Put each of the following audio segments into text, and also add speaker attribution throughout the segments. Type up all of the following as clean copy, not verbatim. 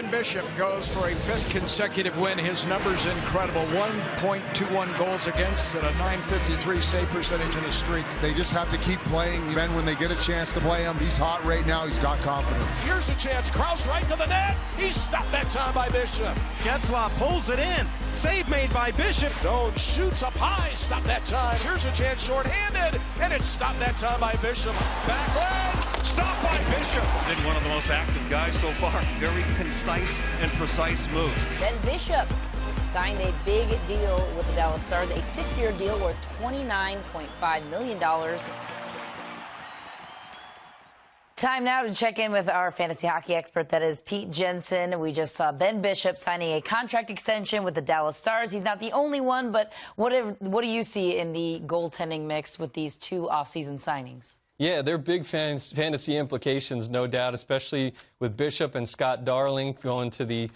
Speaker 1: Ben Bishop goes for a 5th consecutive win. His number's incredible. 1.21 goals against and a .953 save percentage in a streak.
Speaker 2: They just have to keep playing Ben when they get a chance to play him. He's hot right now. He's got confidence.
Speaker 1: Here's a chance. Kraus right to the net. He's stopped that time by Bishop.
Speaker 3: Getzlaff pulls it in. Save made by Bishop.
Speaker 1: Doan shoots up high. Stop that time. Here's a chance shorthanded. And it's stopped that time by Bishop. Back leg. Stopped by Bishop.
Speaker 4: Been one of the most active guys so far. Very concise and precise moves.
Speaker 5: Ben Bishop signed a big deal with the Dallas Stars, a 6-year deal worth $29.5 million. Time now to check in with our fantasy hockey expert, that is Pete Jensen. We just saw Ben Bishop signing a contract extension with the Dallas Stars. He's not the only one, but what do you see in the goaltending mix with these two offseason signings?
Speaker 6: Yeah, they're big fantasy implications, no doubt, especially with Bishop and Scott Darling going to the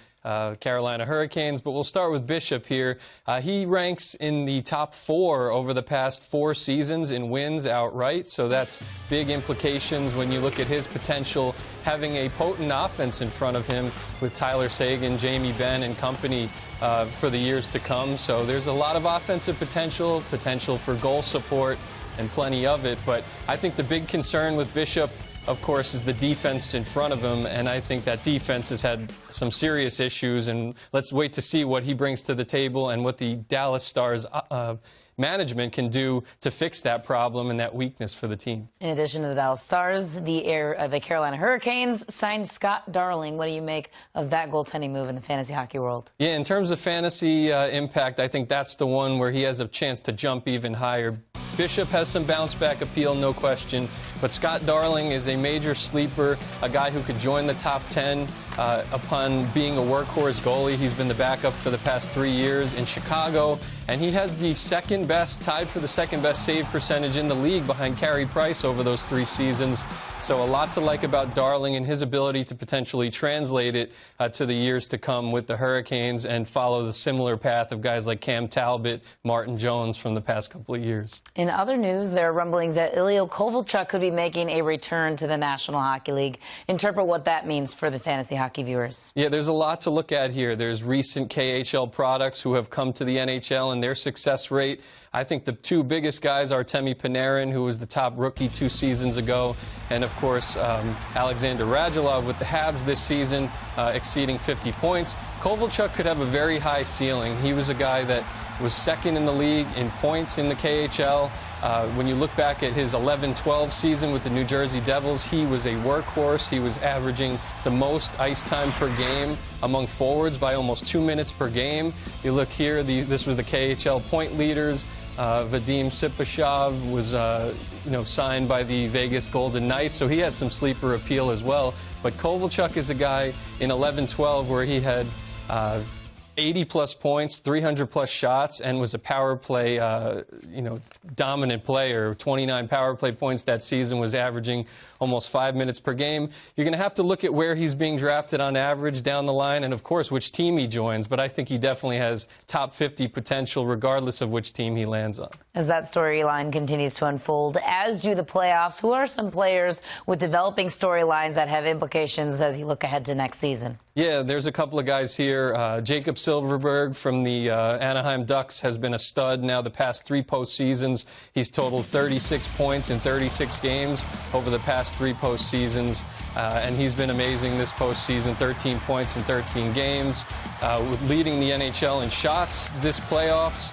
Speaker 6: Carolina Hurricanes. But we'll start with Bishop here. He ranks in the top 4 over the past 4 seasons in wins outright, so that's big implications when you look at his potential having a potent offense in front of him with Tyler Seguin, Jamie Benn and company for the years to come. So there's a lot of offensive potential for goal support, and plenty of it. But I think the big concern with Bishop, of course, is the defense in front of him, and I think that defense has had some serious issues, and let's wait to see what he brings to the table and what the Dallas Stars management can do to fix that problem and that weakness for the team.
Speaker 5: In addition to the Dallas Stars, the Carolina Hurricanes signed Scott Darling. What do you make of that goaltending move in the fantasy hockey world?
Speaker 6: Yeah, in terms of fantasy impact, I think that's the one where he has a chance to jump even higher. Bishop has some bounce-back appeal, no question, but Scott Darling is a major sleeper, a guy who could join the top 10 upon being a workhorse goalie. He's been the backup for the past 3 years in Chicago, and he has the tied for the second-best save percentage in the league behind Carey Price over those 3 seasons. So a lot to like about Darling and his ability to potentially translate it to the years to come with the Hurricanes and follow the similar path of guys like Cam Talbot, Martin Jones from the past couple of years.
Speaker 5: In other news, there are rumblings that Ilya Kovalchuk could be making a return to the National Hockey League. Interpret what that means for the fantasy hockey viewers.
Speaker 6: Yeah, there's a lot to look at here. There's recent KHL products who have come to the NHL and their success rate. I think the 2 biggest guys are Temi Panarin, who was the top rookie 2 seasons ago, and of course Alexander Radulov with the Habs this season, exceeding 50 points. Kovalchuk could have a very high ceiling. He was a guy that was 2nd in the league in points in the KHL. When you look back at his 11-12 season with the New Jersey Devils, he was a workhorse. He was averaging the most ice time per game among forwards by almost 2 minutes per game. You look here, this was the KHL point leaders. Vadim Sipashov was signed by the Vegas Golden Knights, so he has some sleeper appeal as well. But Kovalchuk is a guy in 11-12 where he had 80-plus points, 300-plus shots, and was a power play, dominant player. 29 power play points that season, was averaging almost 5 minutes per game. You're going to have to look at where he's being drafted on average down the line and, of course, which team he joins. But I think he definitely has top 50 potential regardless of which team he lands on.
Speaker 5: As that storyline continues to unfold, as do the playoffs, who are some players with developing storylines that have implications as you look ahead to next season?
Speaker 6: Yeah, there's a couple of guys here. Jacob Silverberg from the Anaheim Ducks has been a stud now the past 3 postseasons. He's totaled 36 points in 36 games over the past 3 postseasons, and he's been amazing this postseason, 13 points in 13 games, leading the NHL in shots this playoffs.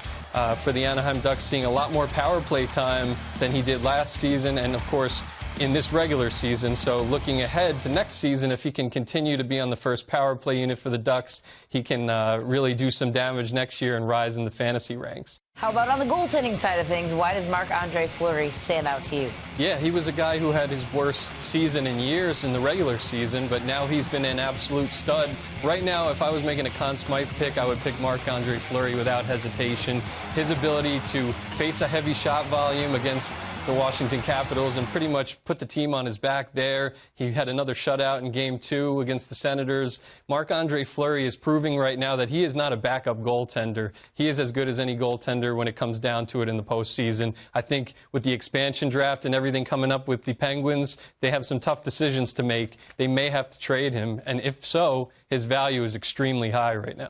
Speaker 6: For the Anaheim Ducks, seeing a lot more power play time than he did last season, and of course in this regular season. So looking ahead to next season, if he can continue to be on the first power play unit for the Ducks, he can really do some damage next year and rise in the fantasy ranks.
Speaker 5: How about on the goaltending side of things? Why does Marc-Andre Fleury stand out to you?
Speaker 6: Yeah, he was a guy who had his worst season in years in the regular season, but now he's been an absolute stud. Right now, if I was making a Conn Smythe pick, I would pick Marc-Andre Fleury without hesitation. His ability to face a heavy shot volume against the Washington Capitals and pretty much put the team on his back there. He had another shutout in Game 2 against the Senators. Marc-Andre Fleury is proving right now that he is not a backup goaltender. He is as good as any goaltender when it comes down to it in the postseason. I think with the expansion draft and everything coming up with the Penguins, they have some tough decisions to make. They may have to trade him, and if so, his value is extremely high right now.